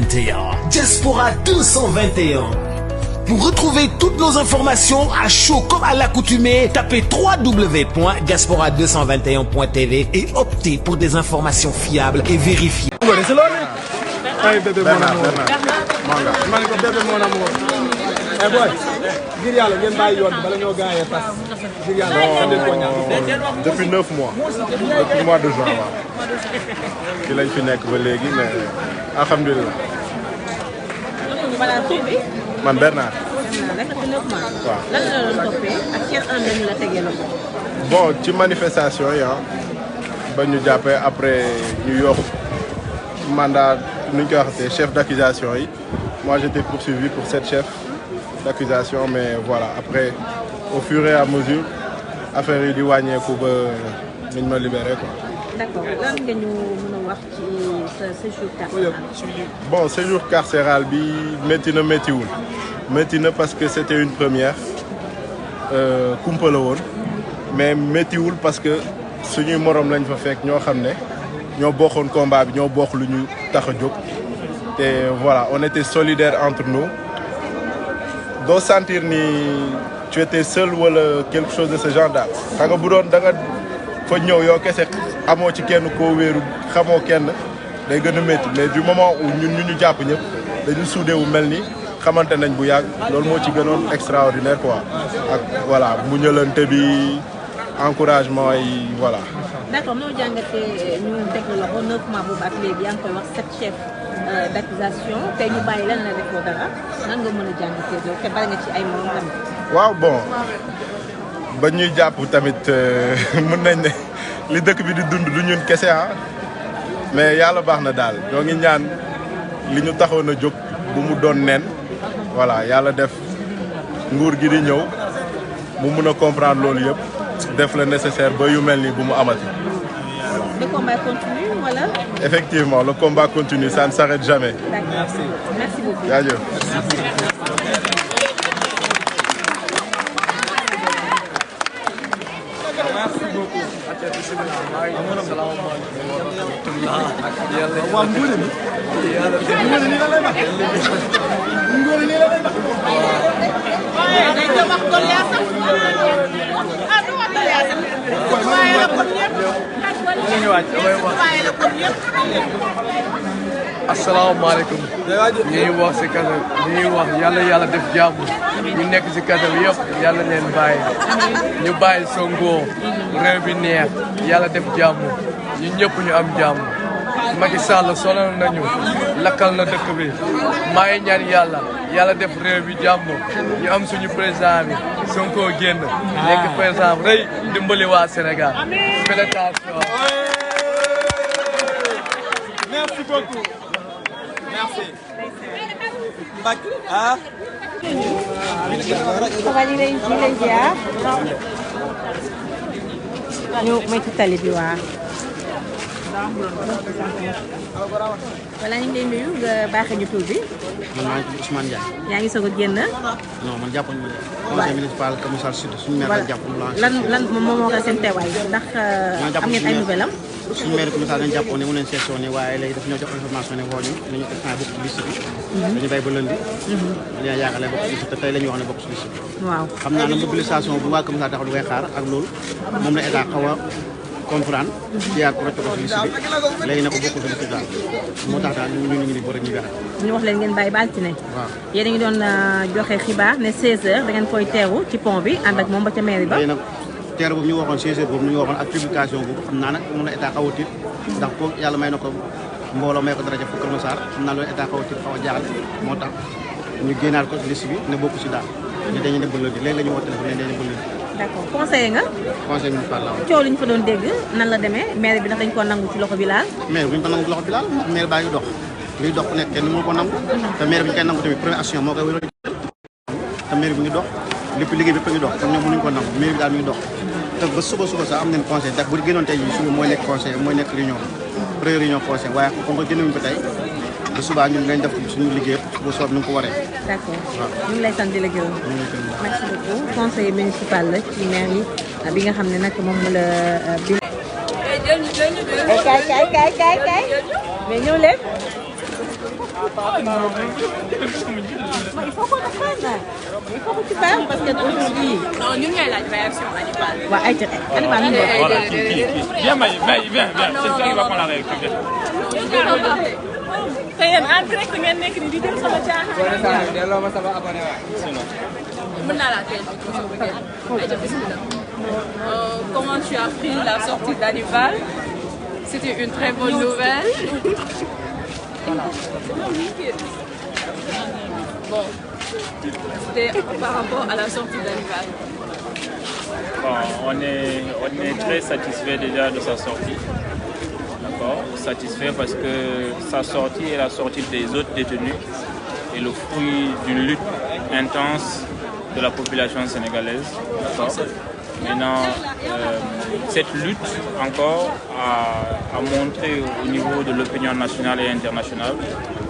Diaspora 221. Pour retrouver toutes nos informations à chaud comme à l'accoutumée, tapez www.diaspora221.tv et optez pour des informations fiables et vérifiées. Depuis 9 mois. Depuis le mois de juin. Il a fait naître mais alhamdulillah. Man Bernard. Bon, ci manifestation yi ba ñu jappé après ñu yox mandat ñu ko waxé chef d'accusation yi. Moi j'étais poursuivi pour 7 chefs d'accusation mais voilà après au fur et à mesure affaire yi di wañé ko ba ñu ma libérer quoi. D'accord. Lan nga ñu mëna wax ci ce séjour carcéral? Bon, séjour carcéral bi métti na parce que c'était une première kumpa la woon mais méttiwul parce que suñuy morom lañ fa fekk ñoo xamné ñoo bokkoon combat bi ñoo bokk lu ñu tax a jóg te voilà on était solidaires entre nous. Doo sentir ni tu étais seul wala quelque chose de ce genre daal xam nga bu doon da nga fa ñëw yow kese amoo ci kenn koo wéeru xamoo kenn day gën a métti mais du moment où ñun ñu jàpp ñëpp dañu soudé wu mel ni xamante nañ bu yàgg loolu moo ci gënoon extraordinaire quoi ak voilà mu ñëlante bi encouragement yi voilà. D'accord noo jàngatee ñu teg la loxo 9 mois boobu ak léegi yaa ngi koy wax 7 chefs d'accusation te ñu bàyyi lan la defoo dara nan nga mën a jàngatee loolu te bari nga ci ay morom tamit. waaw bon ba ñuy jàpp tamit mën nañ ne li dëkk bi di dund du ñun kese mais yàlla baax na daal ñoo ngi ñaan li ñu taxoon a jóg bu mu doon nen voilà yàlla def nguur gi di ñëw mu mun a comprendre loolu yëpp def le nécessaire ba yu mel ni bu mu amati. Le combat continue voilà. Effectivement le combat continue ça ne s'arrête jamais. D'accord merci beaucoup. Jaajëf. Asalaamaaleykum ñuy wax ci kasa ñuy wax yàlla def jàmm ñu nekk ci kasa bi yëpp yàlla leen bàyyi ñu bàyyi Sonko réew bi neex yàlla def jàmm ñu ñëpp ñu am jàmm Macky Sall sonal nañu lakkal na dëkk bi maa ngi ñaan yàlla def réew bi jàmm ñu am suñu président bi Sonko génn nekk président rëy dimbali waa Sénégal félicitations. Merci beaucoup. Merci. Ah. Ça va ñu lay ziar. ñu may ci tali bi waa. Voilà ñu ngi lay nuyu nga baaxee ñu tur bi. Man maa ngi tudd Ousmane Ndiaye. yaa ngi soog a génn. Non man jàppoon ma leen. Conseil municipal Kër Massar Sud suñu maire la jàpp. lan moom moo ko seen teewaay ndax am ngeen ay nouvelle am. suñu maire Kër Massar dañu jàppoon ne mu leen session waaye léegi daf ñoo jox information ne woo ñu nañu instant bokk ci liste bi. dañu bay ba lundi. dañu yaakaar ne bokk ci liste te tey la ñu wax ne bokk ci liste bi. Waaw xam naa ne mobilisation bu waa Kër Massar taxaw di koy xaar ak loolu moom la état xaw a comprendre jiyaat ko rek ko ci liste bi léegi ne ko bokkul ci liste daal moo tax daal ñu ngi bëri ñu wexe ñu wax leen ngeen bàyyi ba altine. Waaw yéen a ngi doon joxe xibaar ne 16h da ngeen koy teeru ci pont bi ànd ak moom ba ca mairie ba. léegi nag teeru boobu ñu waxoon 16h boobu ñu waxoon ak publication boobu xam naa nag moom la état xaw a tiit ndax ko yàlla may na ko mbooloo may ko dara jëf Kër Massar xam naa loolu état xaw a tiit xaw a jaaxle moo tax ñu génnaat ko ci liste bi ne bokku ci daal ne dañuy dem ba léegi léegi la ñu woo téléphone ne dañuy dem ba léegi. D'accord conseiller nga. conseil municipal la woon. coow li ñu fa doon dégg nan la demee maire bi ndax dañ ko nangu ci loxo bi laal. maire bi ñu ko nangu ci loxo bi laal maire baa ngi dox liy dox ku nekk kenn mënu ko nangu. te maire bi ñu koy nangu tamit première action moo koy wéral te maire bi ngi dox lépp liggéey bi fa ngi dox kon ñoom mënuñu ko nangu maire bi daal mi ngi dox te ba suba sax am nañ conseil ndax bu génnoon tey jii suba mooy nekk conseil mooy nekk réunion première réunion conseil waaye comme que génnuñu ko tey ba subaa ñun dañ def suñu liggéey bu soob ni nga ko waree. D'accord ñu ngi lay sant di la gërëm. merci beaucoup conseiller municipal la ci mairie bi nga xam ne nag moom la bi. kaay mais ñëw leen. il faut qu'on apprenne. Il faut que tu parles parce que aujourd'hui. Non, nous avons la réaction Hannibal. Ouais, Hannibal, Voilà, qui viens, viens. C'est toi qui va prendre la réaction. Comment tu as pris la sortie d'Hannibal? C'était une très bonne nouvelle. Bon, c'était par rapport à la sortie d'Hannibal. Bon, on est très satisfait déjà de sa sortie. D'accord, satisfait parce que sa sortie est la sortie des autres détenus et le fruit d'une lutte intense de la population sénégalaise. D'accord. Maintenant, cette lutte encore a montré au niveau de l'opinion nationale et internationale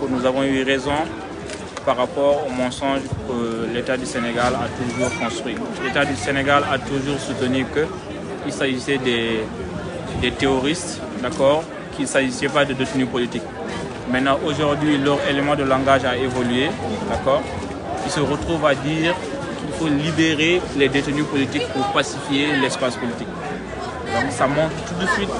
que nous avons eu raison par rapport au mensonge que l'État du Sénégal a toujours construit. L'État du Sénégal a toujours soutenu qu'il s'agissait des terroristes, d'accord, qu'il ne s'agissait pas de détenus politiques. Maintenant, aujourd'hui, leur élément de langage a évolué, d'accord. Ils se retrouvent à dire qu'il faut libérer les détenus politiques pour pacifier l'espace politique. Donc ça montre tout de suite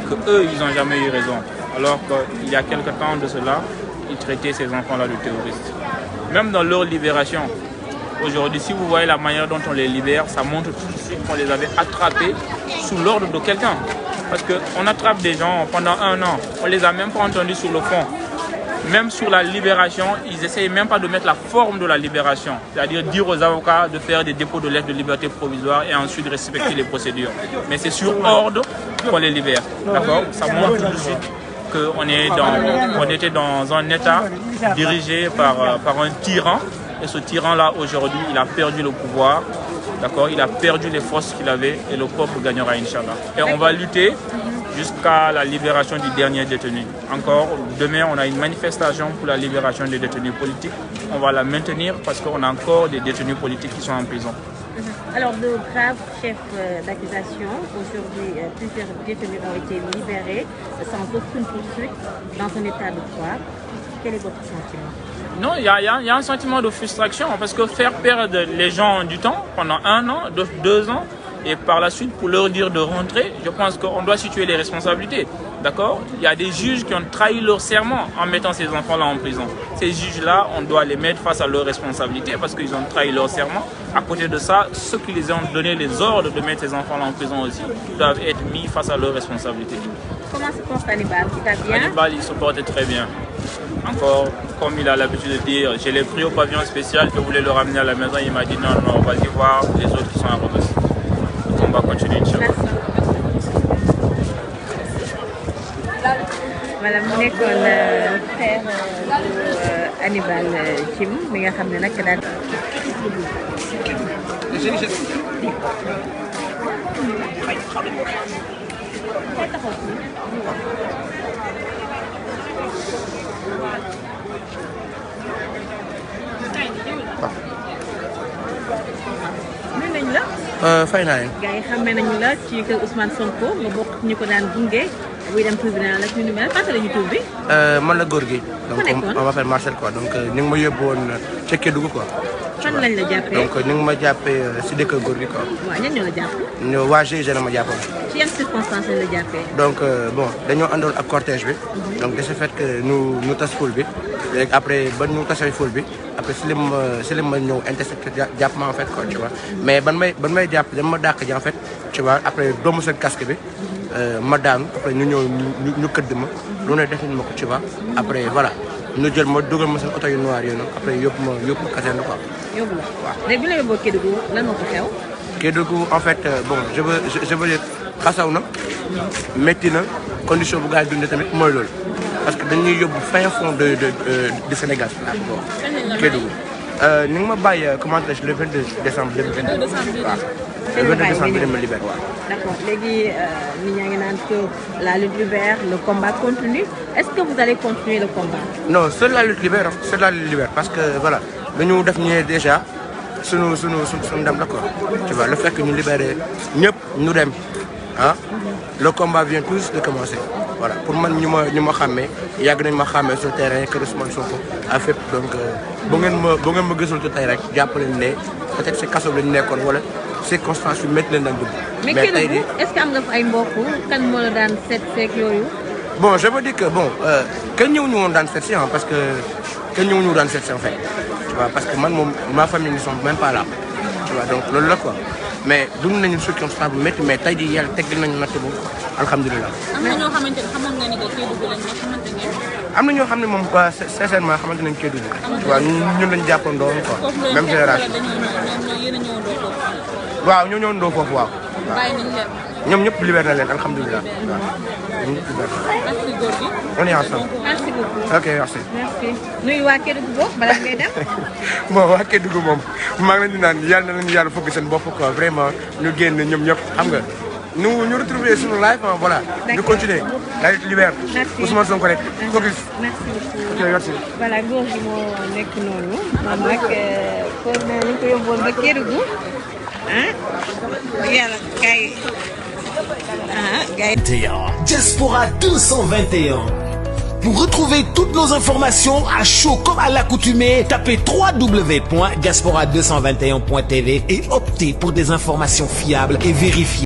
qu'eux, ils n'ont jamais eu raison. Alors qu'il y a quelque temps de cela, ils traitaient ces enfants-là de terroristes. Même dans leur libération, aujourd'hui, si vous voyez la manière dont on les libère, ça montre tout de suite qu'on les avait attrapés sous l'ordre de quelqu'un. Parce qu'on attrape des gens pendant 1 an, on ne les a même pas entendus sur le fond. Même sur la libération, ils n'essayent même pas de mettre la forme de la libération. C'est-à-dire dire aux avocats de faire des dépôts de lettres de liberté provisoire et ensuite respecter les procédures. Mais c'est sur ordre qu'on les libère. D'accord? Ça montre tout de suite qu'on était dans un État dirigé par un tyran. Et ce tyran-là, aujourd'hui, il a perdu le pouvoir. D'accord? Il a perdu les forces qu'il avait et le peuple gagnera, Inch'Allah. Et on va lutter jusqu'à la libération du dernier détenu. Encore, demain, on a une manifestation pour la libération des détenus politiques. On va la maintenir parce qu'on a encore des détenus politiques qui sont en prison. Alors, de graves chefs d'accusation, aujourd'hui, plusieurs détenus ont été libérés sans aucune poursuite dans un état de droit. Quel est votre sentiment? Non, il y a un sentiment de frustration parce que faire perdre les gens du temps pendant 1 an, 2 ans, et par la suite pour leur dire de rentrer, je pense qu'on doit situer les responsabilités. D'accord? Il y a des juges qui ont trahi leur serment en mettant ces enfants-là en prison. Ces juges-là, on doit les mettre face à leurs responsabilités parce qu'ils ont trahi leur serment. À côté de ça, ceux qui les ont donné les ordres de mettre ces enfants-là en prison aussi doivent être mis face à leurs responsabilités. Comment se porte Hannibal? Il va bien? Hannibal, il se porte très bien. Encore, comme il a l'habitude de dire, je l'ai pris au pavillon spécial, je voulais le ramener à la maison. Il m'a dit non, non, vas-y voir les autres qui sont à Rebeuss. On va continuer, Inch'Allah. Voilà, mu nekkoon frère Hannibal Djim mi nga xam ne nag daal. nuyu nañ la. fay naa leen. gars yi xamee nañu la ci kër Ousmane Sonko nga bokk ñu ko daan gunge buy dem tribunal ak ñu mel fàttali ñu tur bi. man la góor gi. donc on m'appelle Marcel quoi donc ñu ngi ma yóbbu woon ca Kédougou quoi. fan lañ la jàppee donc ñu ngi ma jàppee si dëkk góor gi quoi. waaw ñan ñoo la jàpp. waa GIGN ma jàppoon. ci yan circonstances lañ la jàppee. donc bon dañoo àndoon ak cortège bi. donc de ce fait que ñu tas foule bi. léegi après ba ñu tasee foule bi après si lim ma ñëw intercepté jàpp ma en fait quoi tu vois. mais ban may jàpp dama ma dàq ji en fait tu vois après doomu seen casque bi. ma daanu après ñu ñëw ñu këdd ma. lu ne def nañ ma ko tu vois. après voilà ñu jël ma dugal ma seen oto yu noir yooyu noonu après yóbbu ma caserne quoi. yóbbu la waaw léegi bi la yóbboo Kédougou lan moo ko xew. Kédougou en fait bon je veux dire xasaw na. métti na condition bu gars yi dundee tamit mooy loolu. parce que dañuy yóbbu fin fond de Sénégal. Kédougou. ni nga ma bàyyi comment dirais-je le 22 décembre 2022. waaw le 22 décembre bi ma libéré waaw. d'accord léegi nit ñaa ngi naan que la lutte libère le combat continue est-ce que vous allez continuer le combat. non seule la lutte libère seule la lutte libère parce que voilà dañu def ñu déjà sunu ndam la quoi. tu vois le fait que ñu libéré ñëpp ñu dem ah le combat vient tout juste de commencer voilà pour man ñu ma xàmmee yàgg nañ ma xàmmee sur terrain que Ousmane Sonko a fépp donc bu ngeen ma gësul te tey rek jàppale ne peut-être si kaso bi lañu nekkoon wala circonstances yu métti leen daan dugg. mais tey jii est-ce que am nga fa ay mbokk kan moo la daan seet seeg yooyu. bon je veux dire que bon kenn ñëw ñu woon daan seet si parce que kenn ñëw ñu daan seet si en fait tu vois parce que man moom ma famille ne sont même pas là tu vois donc loolu la quoi mais dund nañu circonstance bu métti mais tey jii yàlla teggil nañu natt bu alhamdulilah. am na ñoo xamante ne xamoon nga ni que Kédougou lañ xamante ngeen. am na ñoo xam ne moom quoi sincèrement xamante nañu Kédougou. waaw ñun lañu jàppandoo quoi. même génération waaw ñoo ñëwandoo foofu waaw. bàyyi nañ leen. ñoom ñëpp libéré na leen alhamdulilah waaw ñoom ñëpp libéré. merci góor gi. on est ensemble. merci beaucoup. ok merci. merci nuyu waa Kédougou boobu balaa ngay dem. bon waa Kédougou moom maa ngi leen di naan yàlla na leen yàlla fokk seen bopp quoi vraiment ñu génn ñoom ñëpp xam nga. ñu retrouver suñu live voilà. ñu continuer la lutte libère. merci Ousmane Sonko rek focus. merci beaucoup. ok merci. voilà góor gi moo nekk noonu moom nag foofu nee nañu ko yóbbuwoon ba Kédougou ah yàlla kay Diaspora 221. Pour retrouver toutes nos informations à chaud comme à l'accoutumée, tapez www.diaspora221.tv et optez pour des informations fiables et vérifiées.